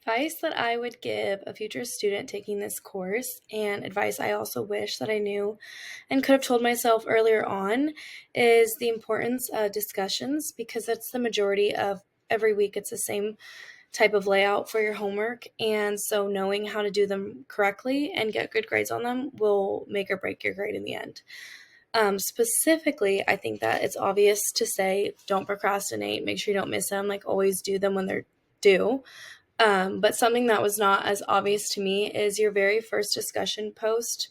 Advice that I would give a future student taking this course, and advice I also wish that I knew and could have told myself earlier on, is the importance of discussions because that's the majority of every week. It's the same type of layout for your homework. And so knowing how to do them correctly and get good grades on them will make or break your grade in the end. Specifically, I think that it's obvious to say don't procrastinate, make sure you don't miss them, like always do them when they're due. But something that was not as obvious to me is your very first discussion post,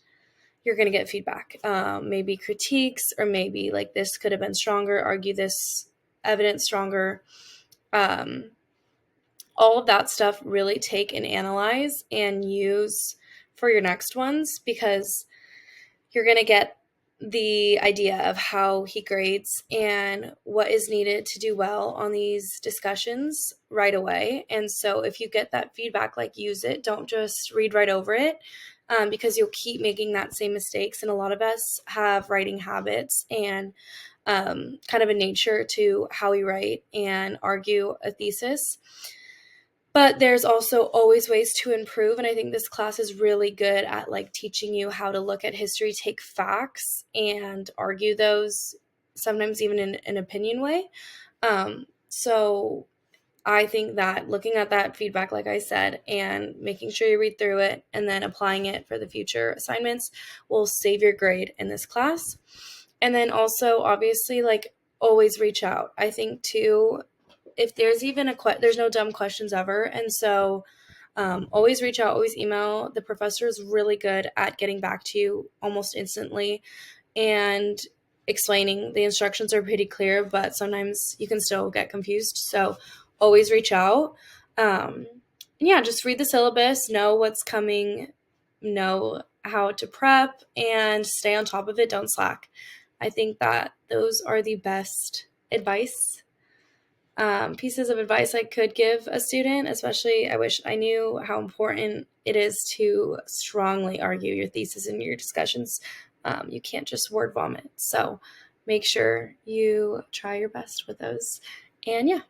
you're going to get feedback, maybe critiques, or maybe like this could have been stronger, argue this evidence stronger. Um, all of that stuff really take and analyze and use for your next ones because you're going to get the idea of how he grades and what is needed to do well on these discussions right away. And so if you get that feedback, like use it, don't just read right over it, because you'll keep making that same mistakes. And a lot of us have writing habits and kind of a nature to how we write and argue a thesis. But there's also always ways to improve, and I think this class is really good at like teaching you how to look at history, take facts, and argue those, sometimes even in an opinion way. So I think that looking at that feedback, like I said, and making sure you read through it and then applying it for the future assignments will save your grade in this class. And then also, obviously, like always reach out. I think too, if there's even there's no dumb questions ever. And so always reach out, always email. The professor is really good at getting back to you almost instantly and explaining. The instructions are pretty clear, but sometimes you can still get confused. So always reach out. Yeah, just read the syllabus, know what's coming, know how to prep, and stay on top of it. Don't slack. I think that those are the best advice, pieces of advice I could give a student, especially I wish I knew how important it is to strongly argue your thesis in your discussions. You can't just word vomit. So make sure you try your best with those. And yeah,